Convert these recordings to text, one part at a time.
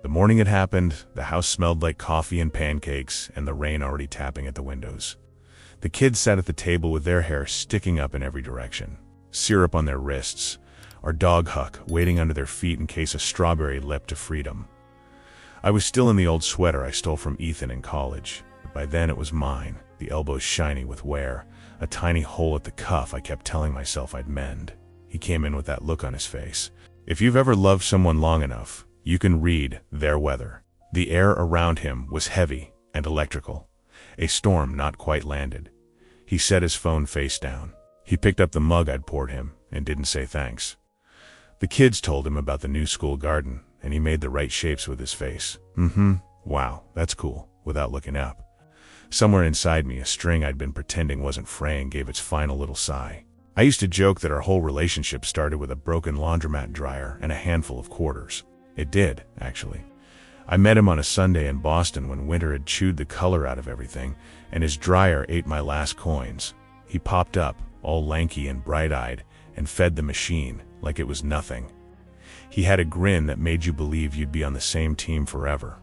The morning it happened, the house smelled like coffee and pancakes, and the rain already tapping at the windows. The kids sat at the table with their hair sticking up in every direction, syrup on their wrists, our dog Huck waiting under their feet in case a strawberry leapt to freedom. I was still in the old sweater I stole from Ethan in college, but by then it was mine, the elbows shiny with wear, a tiny hole at the cuff I kept telling myself I'd mend. He came in with that look on his face. If you've ever loved someone long enough, you can read their weather. The air around him was heavy and electrical. A storm not quite landed. He set his phone face down. He picked up the mug I'd poured him and didn't say thanks. The kids told him about the new school garden, and he made the right shapes with his face. Wow, that's cool, without looking up. Somewhere inside me, a string I'd been pretending wasn't fraying gave its final little sigh. I used to joke that our whole relationship started with a broken laundromat dryer and a handful of quarters. It did, actually. I met him on a Sunday in Boston when winter had chewed the color out of everything, and his dryer ate my last coins. He popped up, all lanky and bright-eyed, and fed the machine like it was nothing. He had a grin that made you believe you'd be on the same team forever.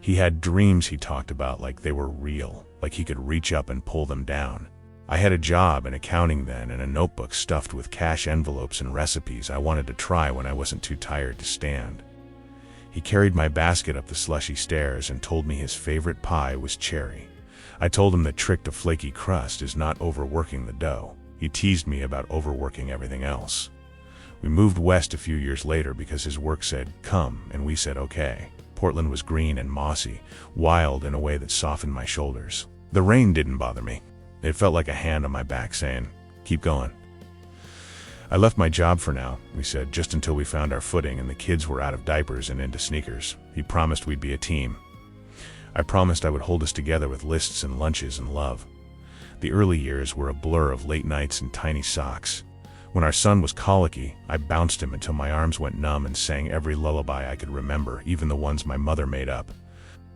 He had dreams he talked about like they were real, like he could reach up and pull them down. I had a job in accounting then and a notebook stuffed with cash envelopes and recipes I wanted to try when I wasn't too tired to stand. He carried my basket up the slushy stairs and told me his favorite pie was cherry. I told him the trick to flaky crust is not overworking the dough. He teased me about overworking everything else. We moved west a few years later because his work said, "Come," and we said okay. Portland was green and mossy, wild in a way that softened my shoulders. The rain didn't bother me. It felt like a hand on my back saying, "Keep going." I left my job for now, we said, just until we found our footing and the kids were out of diapers and into sneakers. He promised we'd be a team. I promised I would hold us together with lists and lunches and love. The early years were a blur of late nights and tiny socks. When our son was colicky, I bounced him until my arms went numb and sang every lullaby I could remember, even the ones my mother made up.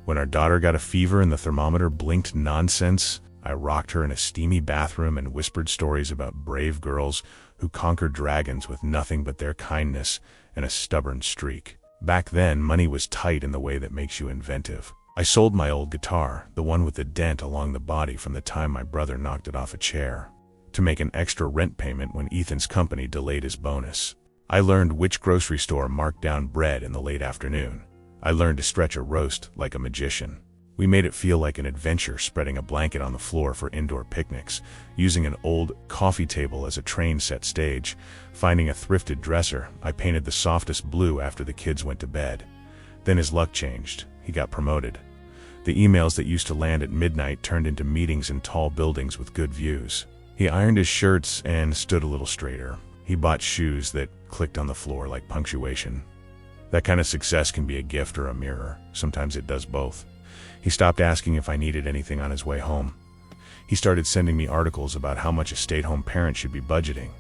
When our daughter got a fever and the thermometer blinked nonsense, I rocked her in a steamy bathroom and whispered stories about brave girls who conquered dragons with nothing but their kindness and a stubborn streak. Back then, money was tight in the way that makes you inventive. I sold my old guitar, the one with the dent along the body from the time my brother knocked it off a chair, to make an extra rent payment when Ethan's company delayed his bonus. I learned which grocery store marked down bread in the late afternoon. I learned to stretch a roast like a magician. We made it feel like an adventure, spreading a blanket on the floor for indoor picnics, using an old coffee table as a train set stage. Finding a thrifted dresser, I painted the softest blue after the kids went to bed. Then his luck changed. He got promoted. The emails that used to land at midnight turned into meetings in tall buildings with good views. He ironed his shirts and stood a little straighter. He bought shoes that clicked on the floor like punctuation. That kind of success can be a gift or a mirror. Sometimes it does both. He stopped asking if I needed anything on his way home. He started sending me articles about how much a stay-at-home parent should be budgeting,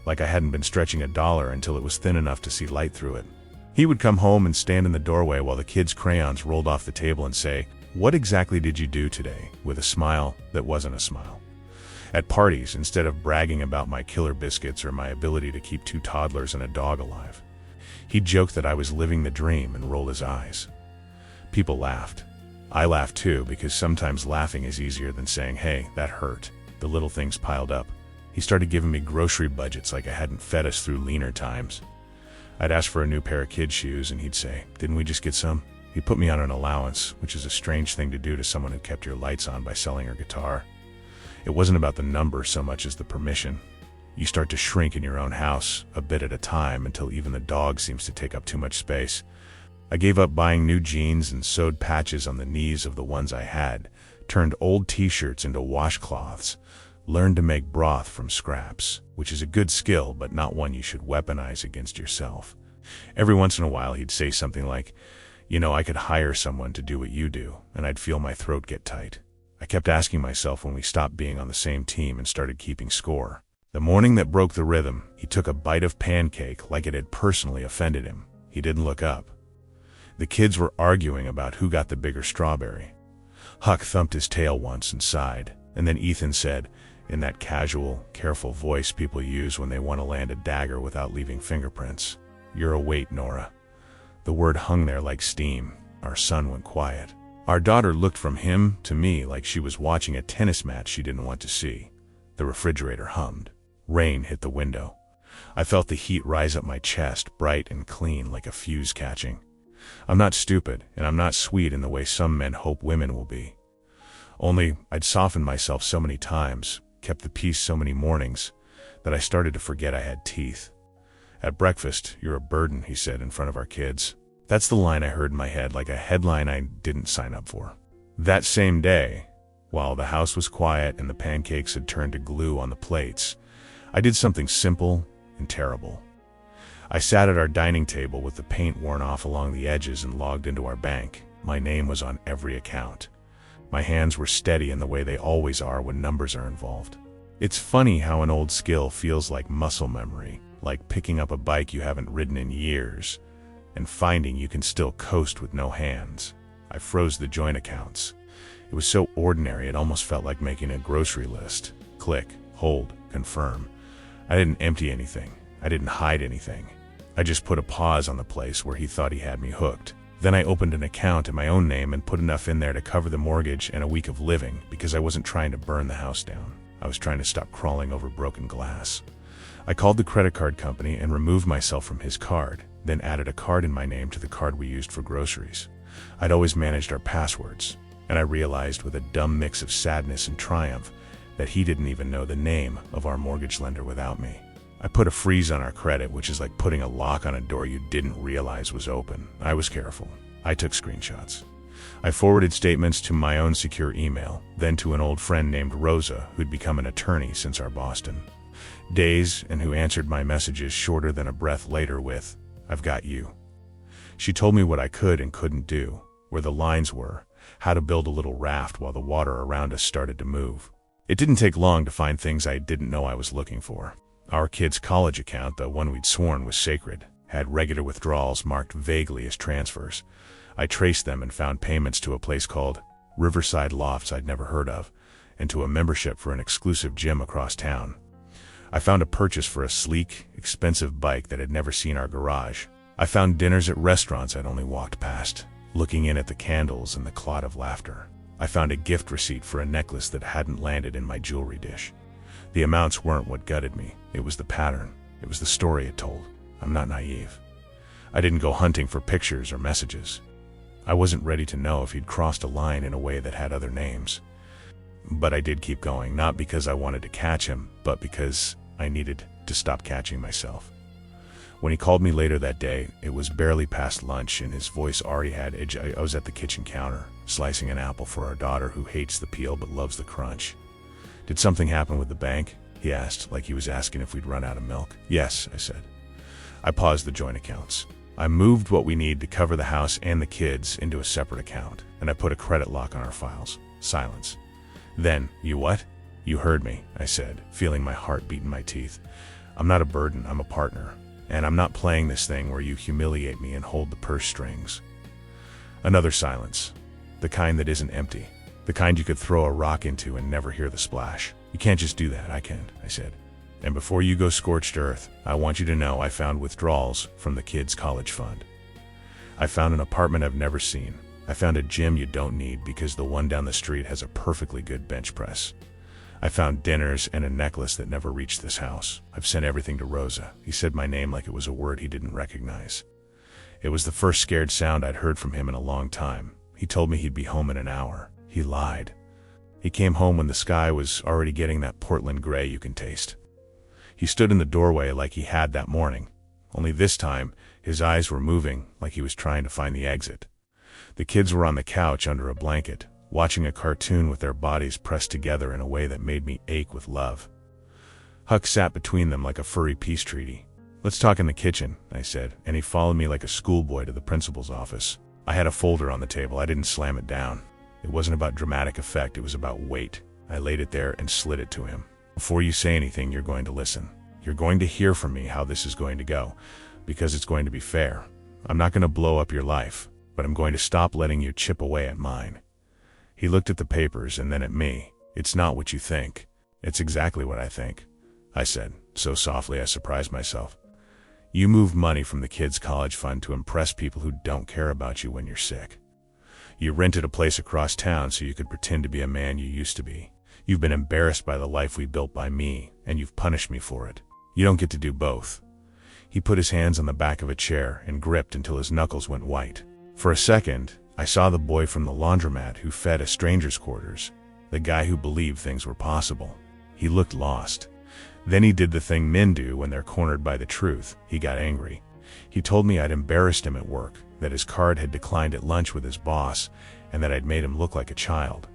like I hadn't been stretching a dollar until it was thin enough to see light through it. He would come home and stand in the doorway while the kids' crayons rolled off the table and say, "What exactly did you do today?" with a smile that wasn't a smile. At parties, instead of bragging about my killer biscuits or my ability to keep 2 toddlers and a dog alive, he joked that I was living the dream and rolled his eyes. People laughed. I laughed too, because sometimes laughing is easier than saying, "Hey, that hurt." The little things piled up. He started giving me grocery budgets like I hadn't fed us through leaner times. I'd ask for a new pair of kids' shoes and he'd say, "Didn't we just get some?" He put me on an allowance, which is a strange thing to do to someone who kept your lights on by selling her guitar. It wasn't about the number so much as the permission. You start to shrink in your own house, a bit at a time, until even the dog seems to take up too much space. I gave up buying new jeans and sewed patches on the knees of the ones I had, turned old t-shirts into washcloths, learned to make broth from scraps, which is a good skill but not one you should weaponize against yourself. Every once in a while he'd say something like, "You know, I could hire someone to do what you do," and I'd feel my throat get tight. I kept asking myself when we stopped being on the same team and started keeping score. The morning that broke the rhythm, he took a bite of pancake like it had personally offended him. He didn't look up. The kids were arguing about who got the bigger strawberry. Huck thumped his tail once and sighed, and then Ethan said, in that casual, careful voice people use when they want to land a dagger without leaving fingerprints, "You're a weight, Nora." The word hung there like steam. Our son went quiet. Our daughter looked from him to me like she was watching a tennis match she didn't want to see. The refrigerator hummed. Rain hit the window. I felt the heat rise up my chest, bright and clean like a fuse catching. I'm not stupid, and I'm not sweet in the way some men hope women will be. Only I'd softened myself so many times, kept the peace so many mornings, that I started to forget I had teeth. At breakfast, "You're a burden," he said in front of our kids. That's the line I heard in my head, like a headline I didn't sign up for. That same day, while the house was quiet and the pancakes had turned to glue on the plates, I did something simple and terrible. I sat at our dining table with the paint worn off along the edges and logged into our bank. My name was on every account. My hands were steady in the way they always are when numbers are involved. It's funny how an old skill feels like muscle memory, like picking up a bike you haven't ridden in years, and finding you can still coast with no hands. I froze the joint accounts. It was so ordinary it almost felt like making a grocery list. Click, hold, confirm. I didn't empty anything. I didn't hide anything. I just put a pause on the place where he thought he had me hooked. Then I opened an account in my own name and put enough in there to cover the mortgage and a week of living, because I wasn't trying to burn the house down. I was trying to stop crawling over broken glass. I called the credit card company and removed myself from his card, then added a card in my name to the card we used for groceries. I'd always managed our passwords, and I realized with a dumb mix of sadness and triumph that he didn't even know the name of our mortgage lender without me. I put a freeze on our credit, which is like putting a lock on a door you didn't realize was open. I was careful. I took screenshots. I forwarded statements to my own secure email, then to an old friend named Rosa, who'd become an attorney since our Boston days and who answered my messages shorter than a breath later with, "I've got you." She told me what I could and couldn't do, where the lines were, how to build a little raft while the water around us started to move. It didn't take long to find things I didn't know I was looking for. Our kid's college account, the one we'd sworn was sacred, had regular withdrawals marked vaguely as transfers. I traced them and found payments to a place called Riverside Lofts I'd never heard of, and to a membership for an exclusive gym across town. I found a purchase for a sleek, expensive bike that had never seen our garage. I found dinners at restaurants I'd only walked past, looking in at the candles and the clot of laughter. I found a gift receipt for a necklace that hadn't landed in my jewelry dish. The amounts weren't what gutted me. It was the pattern. It was the story it told. I'm not naive. I didn't go hunting for pictures or messages. I wasn't ready to know if he'd crossed a line in a way that had other names. But I did keep going, not because I wanted to catch him, but because I needed to stop catching myself. When he called me later that day, it was barely past lunch and his voice already had edge. I was at the kitchen counter, slicing an apple for our daughter who hates the peel but loves the crunch. "Did something happen with the bank?" he asked, like he was asking if we'd run out of milk. "Yes," I said. I paused the joint accounts. I moved what we need to cover the house and the kids into a separate account, and I put a credit lock on our files. Silence. Then, "You what?" "You heard me," I said, feeling my heart beat in my teeth. "I'm not a burden, I'm a partner. And I'm not playing this thing where you humiliate me and hold the purse strings." Another silence. The kind that isn't empty. The kind you could throw a rock into and never hear the splash. "You can't just do that." "I can't," I said. "And before you go scorched earth, I want you to know I found withdrawals from the kids' college fund. I found an apartment I've never seen. I found a gym you don't need because the one down the street has a perfectly good bench press. I found dinners and a necklace that never reached this house. I've sent everything to Rosa." He said my name like it was a word he didn't recognize. It was the first scared sound I'd heard from him in a long time. He told me he'd be home in an hour. He lied. He came home when the sky was already getting that Portland gray you can taste. He stood in the doorway like he had that morning, only this time his eyes were moving like he was trying to find the exit. The kids were on the couch under a blanket, watching a cartoon with their bodies pressed together in a way that made me ache with love. Huck sat between them like a furry peace treaty. "Let's talk in the kitchen," I said, and he followed me like a schoolboy to the principal's office. I had a folder on the table. I didn't slam it down. It wasn't about dramatic effect, it was about weight. I laid it there and slid it to him. "Before you say anything, you're going to listen. You're going to hear from me how this is going to go, because it's going to be fair. I'm not going to blow up your life, but I'm going to stop letting you chip away at mine." He looked at the papers and then at me. "It's not what you think. It's exactly what I think," I said, so softly I surprised myself. You move money from the kids' college fund to impress people who don't care about you when you're sick. You rented a place across town so you could pretend to be a man you used to be. You've been embarrassed by the life we built by me, and you've punished me for it. You don't get to do both. He put his hands on the back of a chair and gripped until his knuckles went white. For a second, I saw the boy from the laundromat who fed a stranger's quarters, the guy who believed things were possible. He looked lost. Then he did the thing men do when they're cornered by the truth. He got angry. He told me I'd embarrassed him at work, that his card had declined at lunch with his boss, and that I'd made him look like a child.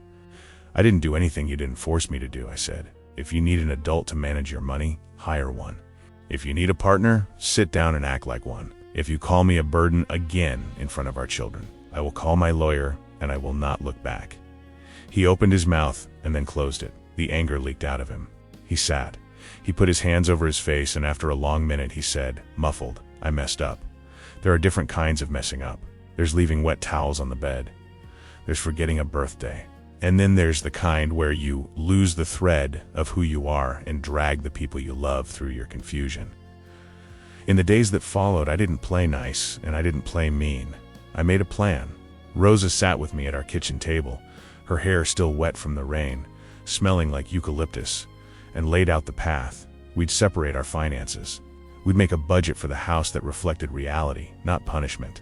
I didn't do anything you didn't force me to do, I said. If you need an adult to manage your money, hire one. If you need a partner, sit down and act like one. If you call me a burden again in front of our children, I will call my lawyer and I will not look back. He opened his mouth and then closed it. The anger leaked out of him. He sat. He put his hands over his face, and after a long minute he said, muffled, I messed up. There are different kinds of messing up. There's leaving wet towels on the bed. There's forgetting a birthday. And then there's the kind where you lose the thread of who you are and drag the people you love through your confusion. In the days that followed, I didn't play nice and I didn't play mean. I made a plan. Rosa sat with me at our kitchen table, her hair still wet from the rain, smelling like eucalyptus, and laid out the path. We'd separate our finances. We'd make a budget for the house that reflected reality, not punishment.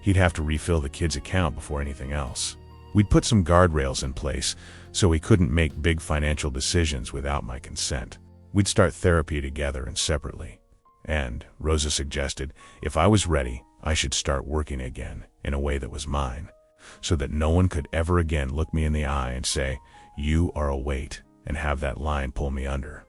He'd have to refill the kids' account before anything else. We'd put some guardrails in place so he couldn't make big financial decisions without my consent. We'd start therapy together and separately. And, Rosa suggested, if I was ready, I should start working again in a way that was mine, so that no one could ever again look me in the eye and say, you are a weight, and have that line pull me under.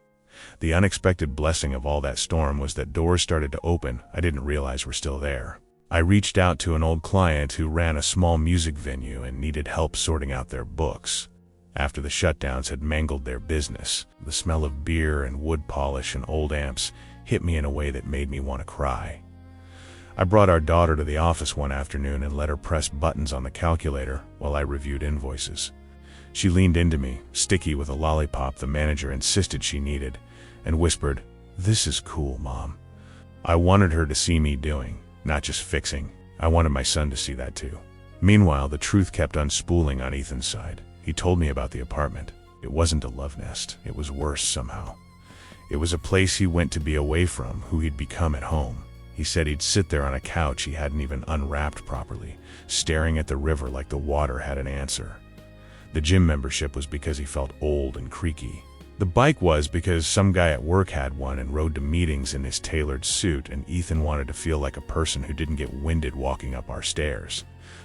The unexpected blessing of all that storm was that doors started to open I didn't realize were still there. I reached out to an old client who ran a small music venue and needed help sorting out their books. After the shutdowns had mangled their business, the smell of beer and wood polish and old amps hit me in a way that made me want to cry. I brought our daughter to the office one afternoon and let her press buttons on the calculator while I reviewed invoices. She leaned into me, sticky with a lollipop the manager insisted she needed, and whispered, "This is cool, Mom." I wanted her to see me doing, not just fixing. I wanted my son to see that too. Meanwhile, the truth kept unspooling on Ethan's side. He told me about the apartment. It wasn't a love nest. It was worse somehow. It was a place he went to be away from who he'd become at home. He said he'd sit there on a couch he hadn't even unwrapped properly, staring at the river like the water had an answer. The gym membership was because he felt old and creaky. The bike was because some guy at work had one and rode to meetings in his tailored suit, and Ethan wanted to feel like a person who didn't get winded walking up our stairs.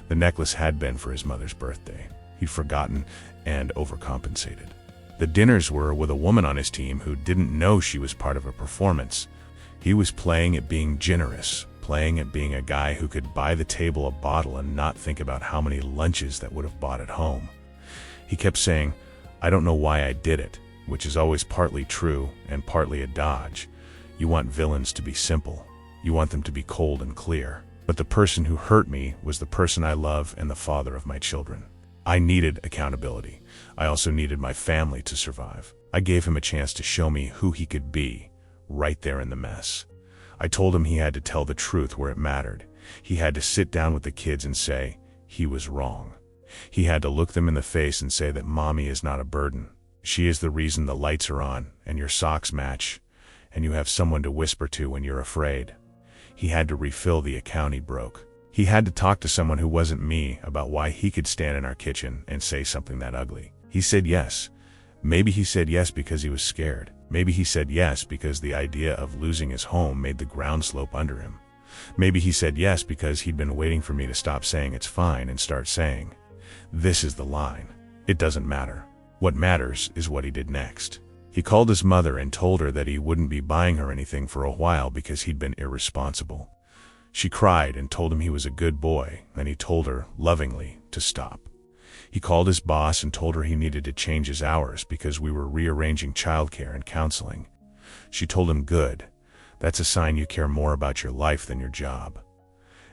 The necklace had been for his mother's birthday. He'd forgotten and overcompensated. The dinners were with a woman on his team who didn't know she was part of a performance. He was playing at being generous, playing at being a guy who could buy the table a bottle and not think about how many lunches that would have bought at home. He kept saying, "I don't know why I did it," which is always partly true and partly a dodge. You want villains to be simple. You want them to be cold and clear. But the person who hurt me was the person I love and the father of my children. I needed accountability. I also needed my family to survive. I gave him a chance to show me who he could be, right there in the mess. I told him he had to tell the truth where it mattered. He had to sit down with the kids and say, he was wrong. He had to look them in the face and say that Mommy is not a burden. She is the reason the lights are on and your socks match, and you have someone to whisper to when you're afraid. He had to refill the account he broke. He had to talk to someone who wasn't me about why he could stand in our kitchen and say something that ugly. He said yes. Maybe he said yes because he was scared. Maybe he said yes because the idea of losing his home made the ground slope under him. Maybe he said yes because he'd been waiting for me to stop saying it's fine and start saying, this is the line. It doesn't matter. What matters is what he did next. He called his mother and told her that he wouldn't be buying her anything for a while because he'd been irresponsible. She cried and told him he was a good boy, and he told her, lovingly, to stop. He called his boss and told her he needed to change his hours because we were rearranging childcare and counseling. She told him, good. That's a sign you care more about your life than your job.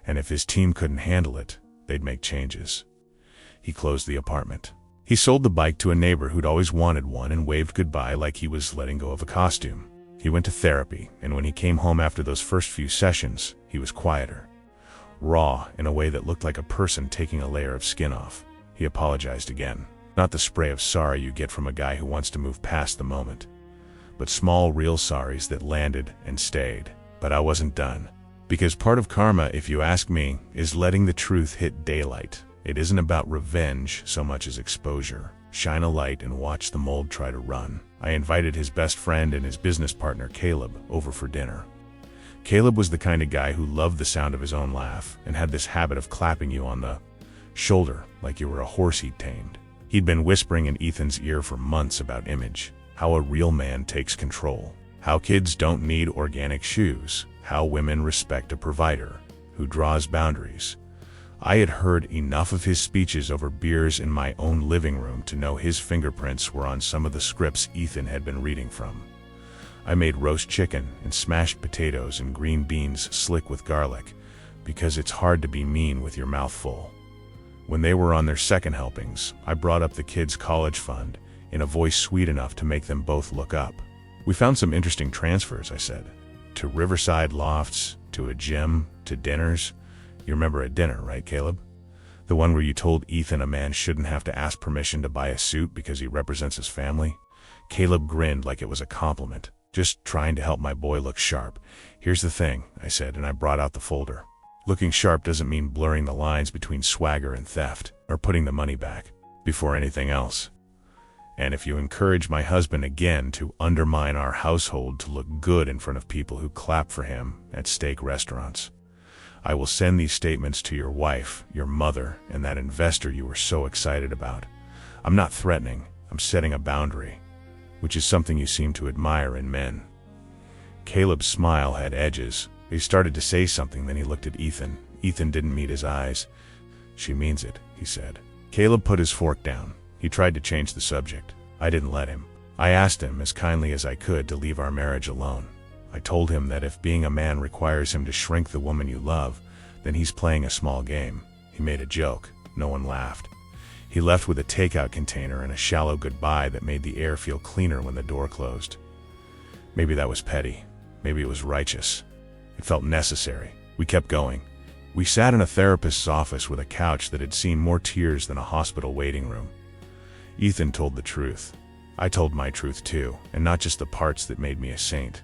And if his team couldn't handle it, they'd make changes. He closed the apartment. He sold the bike to a neighbor who'd always wanted one and waved goodbye like he was letting go of a costume. He went to therapy, and when he came home after those first few sessions, he was quieter. Raw, in a way that looked like a person taking a layer of skin off. He apologized again. Not the spray of sorry you get from a guy who wants to move past the moment, but small, real sorries that landed and stayed. But I wasn't done. Because part of karma, if you ask me, is letting the truth hit daylight. It isn't about revenge so much as exposure. Shine a light and watch the mold try to run. I invited his best friend and his business partner, Caleb, over for dinner. Caleb was the kind of guy who loved the sound of his own laugh and had this habit of clapping you on the shoulder like you were a horse he'd tamed. He'd been whispering in Ethan's ear for months about image, how a real man takes control, how kids don't need organic shoes, how women respect a provider who draws boundaries. I had heard enough of his speeches over beers in my own living room to know his fingerprints were on some of the scripts Ethan had been reading from. I made roast chicken and smashed potatoes and green beans slick with garlic, because it's hard to be mean with your mouth full. When they were on their second helpings, I brought up the kids' college fund in a voice sweet enough to make them both look up. We found some interesting transfers, I said. To Riverside lofts, to a gym, to dinners. You remember a dinner, right, Caleb? The one where you told Ethan a man shouldn't have to ask permission to buy a suit because he represents his family? Caleb grinned like it was a compliment. Just trying to help my boy look sharp. Here's the thing, I said, and I brought out the folder. Looking sharp doesn't mean blurring the lines between swagger and theft, or putting the money back, before anything else. And if you encourage my husband again to undermine our household to look good in front of people who clap for him at steak restaurants, I will send these statements to your wife, your mother, and that investor you were so excited about. I'm not threatening, I'm setting a boundary, which is something you seem to admire in men. Caleb's smile had edges. He started to say something, then he looked at Ethan. Ethan didn't meet his eyes. She means it, he said. Caleb put his fork down. He tried to change the subject. I didn't let him. I asked him, as kindly as I could, to leave our marriage alone. I told him that if being a man requires him to shrink the woman you love, then he's playing a small game. He made a joke. No one laughed. He left with a takeout container and a shallow goodbye that made the air feel cleaner when the door closed. Maybe that was petty. Maybe it was righteous. It felt necessary. We kept going. We sat in a therapist's office with a couch that had seen more tears than a hospital waiting room. Ethan told the truth. I told my truth too, and not just the parts that made me a saint.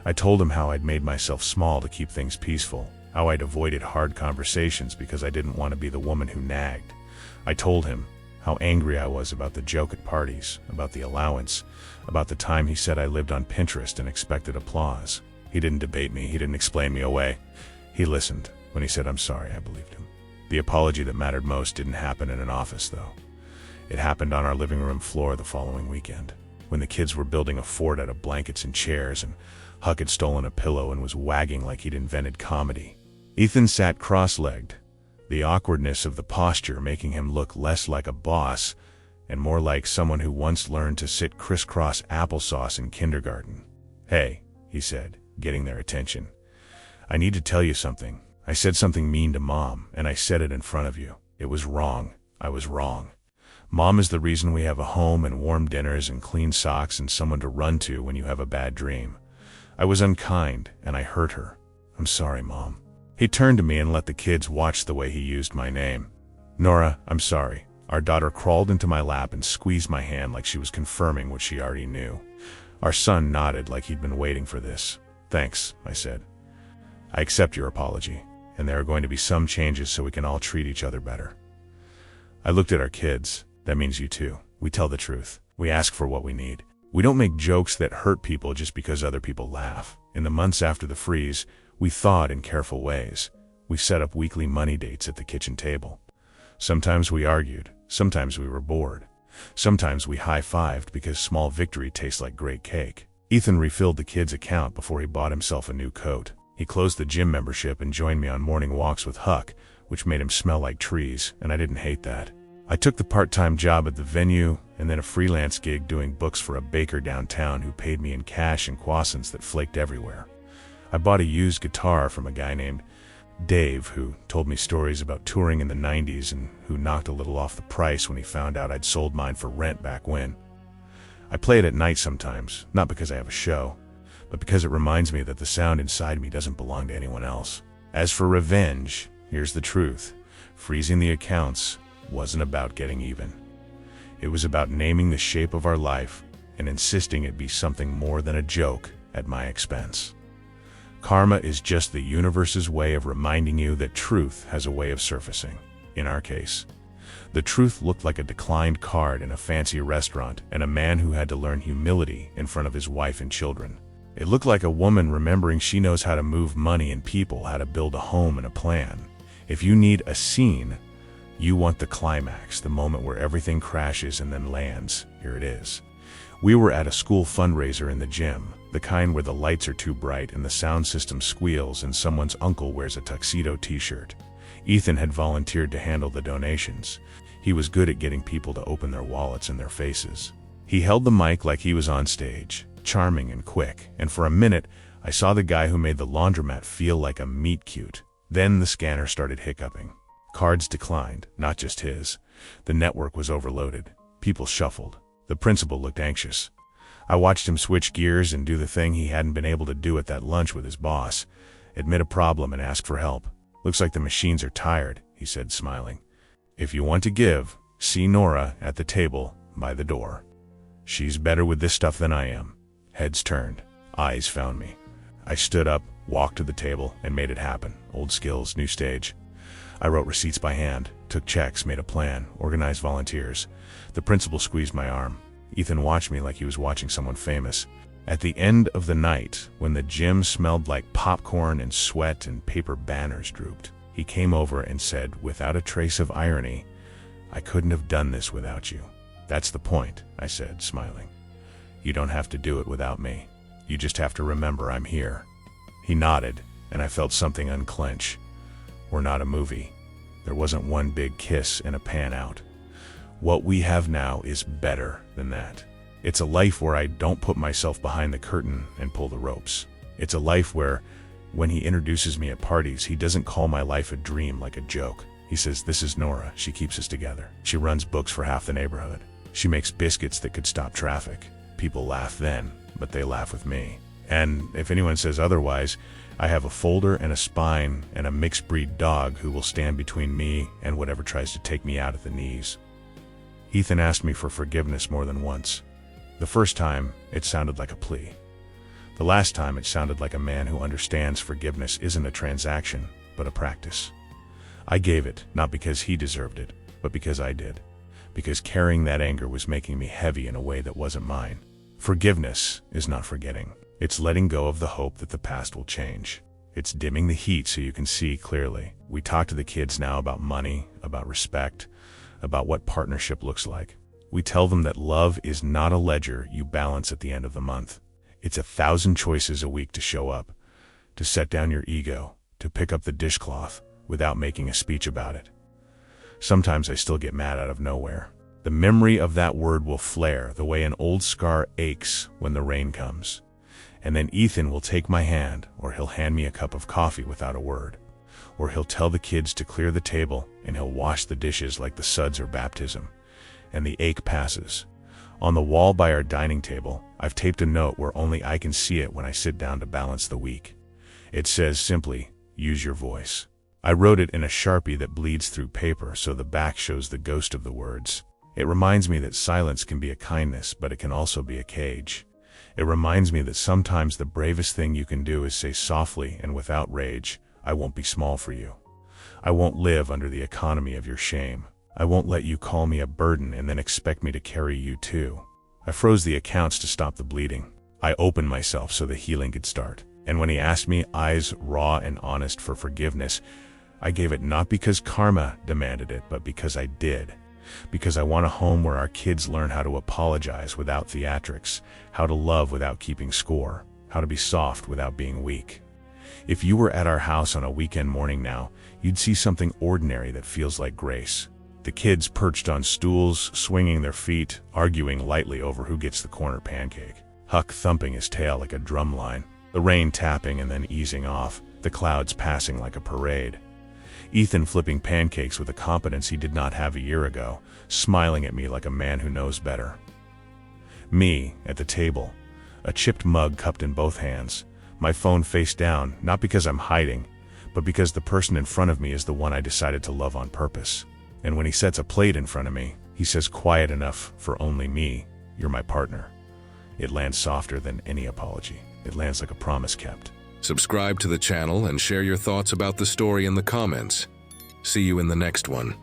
I told him how I'd made myself small to keep things peaceful, how I'd avoided hard conversations because I didn't want to be the woman who nagged. I told him how angry I was about the joke at parties, about the allowance, about the time he said I lived on Pinterest and expected applause. He didn't debate me, he didn't explain me away. He listened. When he said I'm sorry, I believed him. The apology that mattered most didn't happen in an office, though. It happened on our living room floor the following weekend, when the kids were building a fort out of blankets and chairs, and Huck had stolen a pillow and was wagging like he'd invented comedy. Ethan sat cross-legged, the awkwardness of the posture making him look less like a boss and more like someone who once learned to sit crisscross applesauce in kindergarten. Hey, he said, getting their attention. I need to tell you something. I said something mean to Mom, and I said it in front of you. It was wrong. I was wrong. Mom is the reason we have a home and warm dinners and clean socks and someone to run to when you have a bad dream. I was unkind, and I hurt her. I'm sorry, Mom. He turned to me and let the kids watch the way he used my name. Nora, I'm sorry. Our daughter crawled into my lap and squeezed my hand like she was confirming what she already knew. Our son nodded like he'd been waiting for this. Thanks, I said. I accept your apology, and there are going to be some changes so we can all treat each other better. I looked at our kids. That means you too. We tell the truth. We ask for what we need. We don't make jokes that hurt people just because other people laugh. In the months after the freeze, we thawed in careful ways. We set up weekly money dates at the kitchen table. Sometimes we argued. Sometimes we were bored. Sometimes we high-fived because small victory tastes like great cake. Ethan refilled the kids' account before he bought himself a new coat. He closed the gym membership and joined me on morning walks with Huck, which made him smell like trees, and I didn't hate that. I took the part-time job at the venue and then a freelance gig doing books for a baker downtown who paid me in cash and croissants that flaked everywhere. I bought a used guitar from a guy named Dave who told me stories about touring in the 90s and who knocked a little off the price when he found out I'd sold mine for rent back when. I play it at night sometimes, not because I have a show, but because it reminds me that the sound inside me doesn't belong to anyone else. As for revenge, here's the truth. Freezing the accounts wasn't about getting even. It was about naming the shape of our life and insisting it be something more than a joke at my expense. Karma is just the universe's way of reminding you that truth has a way of surfacing. In our case, the truth looked like a declined card in a fancy restaurant and a man who had to learn humility in front of his wife and children. It looked like a woman remembering she knows how to move money and people, how to build a home and a plan. If you need a scene, you want the climax, the moment where everything crashes and then lands. Here it is. We were at a school fundraiser in the gym, the kind where the lights are too bright and the sound system squeals and someone's uncle wears a tuxedo t-shirt. Ethan had volunteered to handle the donations. He was good at getting people to open their wallets in their faces. He held the mic like he was on stage, charming and quick, and for a minute, I saw the guy who made the laundromat feel like a meet cute. Then the scanner started hiccuping. Cards declined, not just his. The network was overloaded. People shuffled. The principal looked anxious. I watched him switch gears and do the thing he hadn't been able to do at that lunch with his boss. Admit a problem and ask for help. Looks like the machines are tired, he said, smiling. If you want to give, see Nora at the table by the door. She's better with this stuff than I am. Heads turned. Eyes found me. I stood up, walked to the table, and made it happen. Old skills, new stage. I wrote receipts by hand, took checks, made a plan, organized volunteers. The principal squeezed my arm. Ethan watched me like he was watching someone famous. At the end of the night, when the gym smelled like popcorn and sweat and paper banners drooped, he came over and said, without a trace of irony, "I couldn't have done this without you." "That's the point," I said, smiling. "You don't have to do it without me. You just have to remember I'm here." He nodded, and I felt something unclench. We're not a movie. There wasn't one big kiss and a pan out. What we have now is better than that. It's a life where I don't put myself behind the curtain and pull the ropes. It's a life where, when he introduces me at parties, he doesn't call my life a dream like a joke. He says, "This is Nora. She keeps us together. She runs books for half the neighborhood. She makes biscuits that could stop traffic." People laugh then, but they laugh with me. And if anyone says otherwise, I have a folder and a spine and a mixed breed dog who will stand between me and whatever tries to take me out at the knees. Ethan asked me for forgiveness more than once. The first time, it sounded like a plea. The last time, it sounded like a man who understands forgiveness isn't a transaction, but a practice. I gave it, not because he deserved it, but because I did. Because carrying that anger was making me heavy in a way that wasn't mine. Forgiveness is not forgetting. It's letting go of the hope that the past will change. It's dimming the heat so you can see clearly. We talk to the kids now about money, about respect, about what partnership looks like. We tell them that love is not a ledger you balance at the end of the month. It's 1,000 choices a week to show up, to set down your ego, to pick up the dishcloth without making a speech about it. Sometimes I still get mad out of nowhere. The memory of that word will flare the way an old scar aches when the rain comes. And then Ethan will take my hand, or he'll hand me a cup of coffee without a word. Or he'll tell the kids to clear the table, and he'll wash the dishes like the suds or baptism. And the ache passes. On the wall by our dining table, I've taped a note where only I can see it when I sit down to balance the week. It says simply, "Use your voice." I wrote it in a Sharpie that bleeds through paper so the back shows the ghost of the words. It reminds me that silence can be a kindness, but it can also be a cage. It reminds me that sometimes the bravest thing you can do is say softly and without rage, "I won't be small for you. I won't live under the economy of your shame. I won't let you call me a burden and then expect me to carry you too." I froze the accounts to stop the bleeding. I opened myself so the healing could start. And when he asked me, eyes raw and honest, for forgiveness, I gave it not because karma demanded it, but because I did. Because I want a home where our kids learn how to apologize without theatrics, how to love without keeping score, how to be soft without being weak. If you were at our house on a weekend morning now, you'd see something ordinary that feels like grace. The kids perched on stools, swinging their feet, arguing lightly over who gets the corner pancake. Huck thumping his tail like a drum line, the rain tapping and then easing off, the clouds passing like a parade. Ethan flipping pancakes with a competence he did not have a year ago, smiling at me like a man who knows better. Me, at the table, A chipped mug cupped in both hands, my phone face down, not because I'm hiding, but because the person in front of me is the one I decided to love on purpose. And when he sets a plate in front of me, he says quiet enough for only me, "You're my partner." It lands softer than any apology. It lands like a promise kept. Subscribe to the channel and share your thoughts about the story in the comments. See you in the next one.